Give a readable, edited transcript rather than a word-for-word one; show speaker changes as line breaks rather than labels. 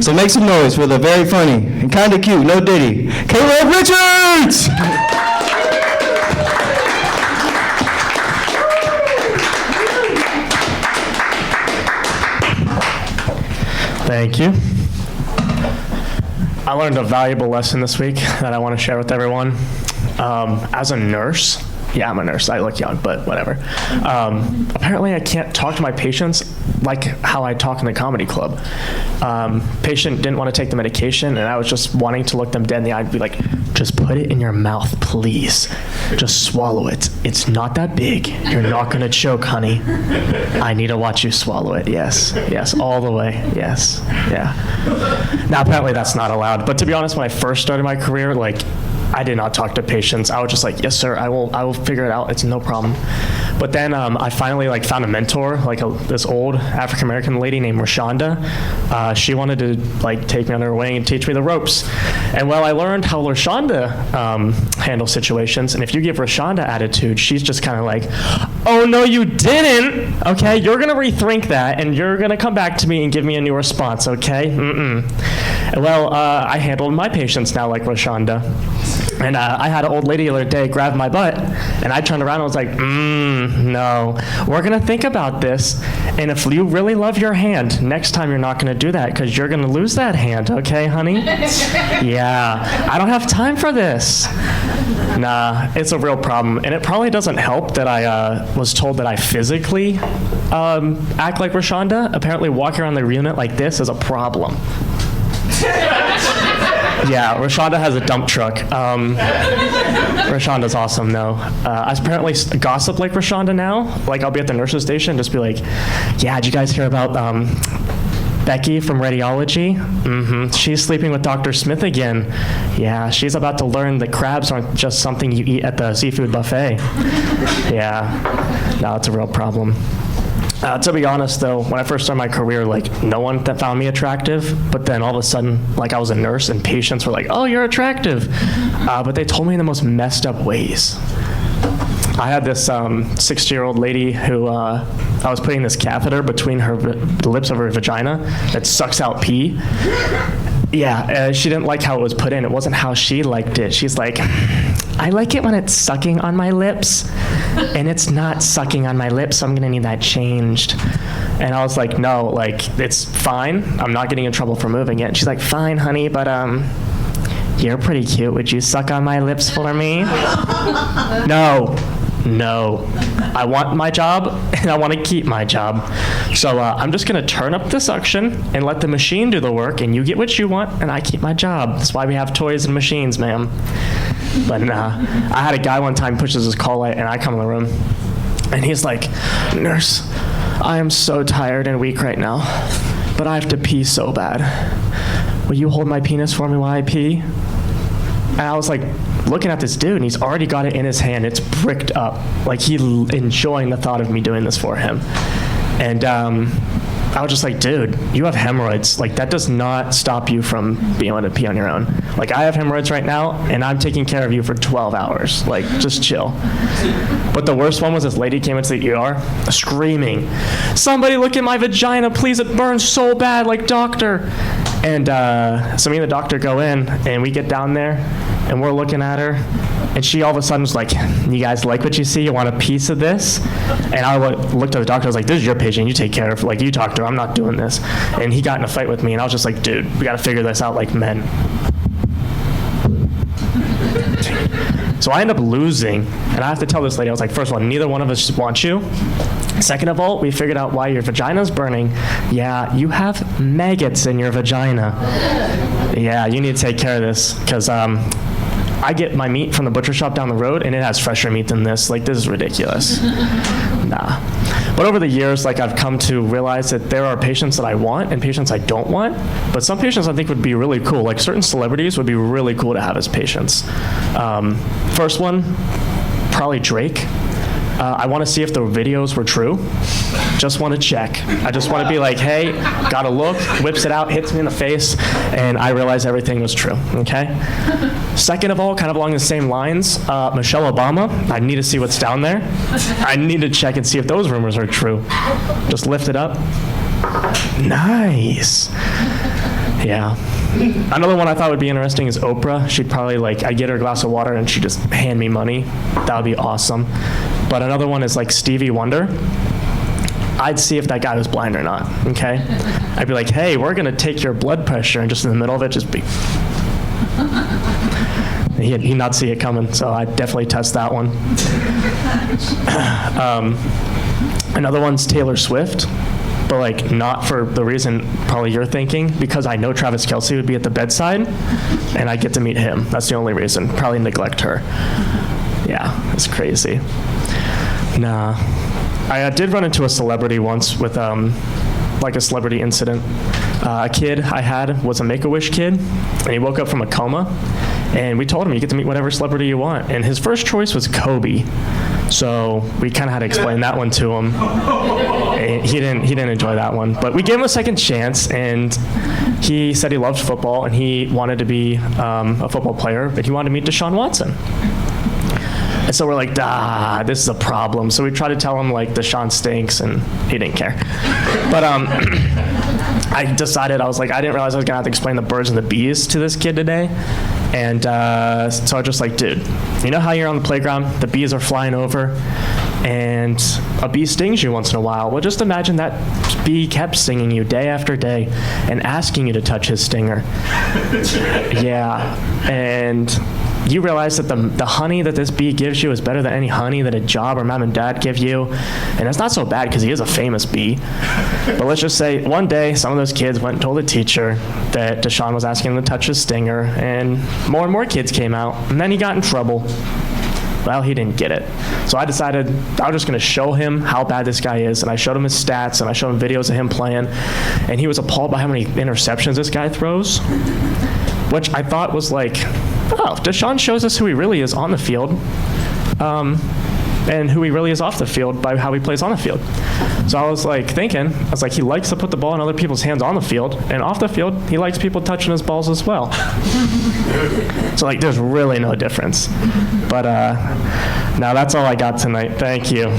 So make some noise for the very funny and kind of cute, no Diddy, Caleb Richards!
Thank you. I learned a valuable lesson this week that I want to share with everyone. As a nurse, yeah, I'm a nurse. I look young, but whatever. Apparently, I can't talk to my patients like how I talk in the comedy club. Patient didn't want to take the medication, and I was just wanting to look them dead in the eye and be like, just put it in your mouth, please. Just swallow it. It's not that big. You're not going to choke, honey. I need to watch you swallow it. Yes, yes, all the way. Yes, yeah. Now, apparently, that's not allowed. But to be honest, when I first started my career, like, I did not talk to patients. I was just like, yes, sir, I will figure it out. It's no problem. But then I finally found a mentor, this old African-American lady named Rashonda. She wanted to take me under her wing and teach me the ropes. And I learned how Rashonda handles situations. And if you give Rashonda attitude, she's just kind of like, oh, no, you didn't. Okay, you're going to rethink that, and you're going to come back to me and give me a new response, okay? I handled my patients now like Rashonda. And I had an old lady the other day grab my butt, and I turned around and was like, no, we're going to think about this. And if you really love your hand, next time you're not going to do that because you're going to lose that hand, okay, honey? Yeah, I don't have time for this. Nah, it's a real problem. And it probably doesn't help that I was told that I physically act like Rashonda. Apparently walking around the unit like this is a problem. Yeah, Rashonda has a dump truck. Rashonda's awesome, though. I apparently gossip like Rashonda now. I'll be at the nurse's station and just be like, yeah, did you guys hear about Becky from radiology? She's sleeping with Dr. Smith again. Yeah, she's about to learn that crabs aren't just something you eat at the seafood buffet. Yeah, no, it's a real problem. To be honest, though, when I first started my career, no one that found me attractive, but then all of a sudden, I was a nurse and patients were like, oh, you're attractive. But they told me in the most messed up ways. I had this 60-year-old lady who I was putting this catheter between the lips of her vagina that sucks out pee. Yeah, she didn't like how it was put in. It wasn't how she liked it. She's like, I like it when it's sucking on my lips, and it's not sucking on my lips, so I'm gonna need that changed. And I was like, no, it's fine. I'm not getting in trouble for moving it. And she's like, fine, honey, but you're pretty cute. Would you suck on my lips for me? No. I want my job, and I want to keep my job. So I'm just going to turn up the suction and let the machine do the work, and you get what you want, and I keep my job. That's why we have toys and machines, ma'am. But I had a guy one time pushes his call light, and I come in the room, and he's like, nurse, I am so tired and weak right now, but I have to pee so bad. Will you hold my penis for me while I pee? And I was looking at this dude, and he's already got it in his hand. It's bricked up. He's enjoying the thought of me doing this for him. And I was just like, dude, you have hemorrhoids. That does not stop you from being able to pee on your own. I have hemorrhoids right now, and I'm taking care of you for 12 hours. Just chill. But the worst one was this lady came into the ER screaming, somebody look at my vagina, please, it burns so bad, doctor. And so me and the doctor go in, and we get down there, and we're looking at her, and she all of a sudden was like, you guys like what you see? You want a piece of this? And I looked at the doctor, I was like, this is your patient, you take care of her. You talk to her, I'm not doing this. And he got in a fight with me, and I was just like, dude, we gotta figure this out like men. So I end up losing, and I have to tell this lady, I was like, first of all, neither one of us want you. Second of all, we figured out why your vagina's burning. Yeah, you have maggots in your vagina. Yeah, you need to take care of this, because I get my meat from the butcher shop down the road, and it has fresher meat than this. This is ridiculous. Nah. But over the years, I've come to realize that there are patients that I want and patients I don't want. But some patients I think would be really cool. Certain celebrities would be really cool to have as patients. First one, probably Drake. I want to see if the videos were true. Just want to check. I just want to be like, hey, got a look, whips it out, hits me in the face, and I realize everything was true, okay? Second of all, kind of along the same lines, Michelle Obama, I need to see what's down there. I need to check and see if those rumors are true. Just lift it up. Nice. Yeah. Another one I thought would be interesting is Oprah. She'd probably I'd get her a glass of water and she'd just hand me money. That would be awesome. But another one is Stevie Wonder. I'd see if that guy was blind or not, okay? I'd be like, hey, we're gonna take your blood pressure, and just in the middle of it, just be. He'd not see it coming, so I'd definitely test that one. Another one's Taylor Swift. But not for the reason probably you're thinking, because I know Travis Kelce would be at the bedside and I get to meet him. That's the only reason. Probably neglect her. Yeah, it's crazy. Nah. I did run into a celebrity once with a celebrity incident. A kid I had was a Make-A-Wish kid, and he woke up from a coma, and we told him you get to meet whatever celebrity you want, and his first choice was Kobe. So we kind of had to explain that one to him. And he didn't enjoy that one, but we gave him a second chance, and he said he loved football and he wanted to be a football player, but he wanted to meet Deshaun Watson. And so we're like, this is a problem. So we tried to tell him Deshaun stinks, and he didn't care. But I decided, I didn't realize I was gonna have to explain the birds and the bees to this kid today. And so I was just dude, you know how you're on the playground, the bees are flying over, and a bee stings you once in a while? Well, just imagine that bee kept stinging you day after day and asking you to touch his stinger. Yeah, and you realize that the honey that this bee gives you is better than any honey that a job or mom and dad give you. And it's not so bad because he is a famous bee. But let's just say one day some of those kids went and told the teacher that Deshaun was asking him to touch his stinger, and more kids came out, and then he got in trouble. Well, he didn't get it. So I decided I was just going to show him how bad this guy is, and I showed him his stats, and I showed him videos of him playing, and he was appalled by how many interceptions this guy throws, which I thought was Deshaun shows us who he really is on the field, and who he really is off the field by how he plays on the field. So I was thinking, he likes to put the ball in other people's hands on the field, and off the field, he likes people touching his balls as well. So there's really no difference. But now that's all I got tonight. Thank you.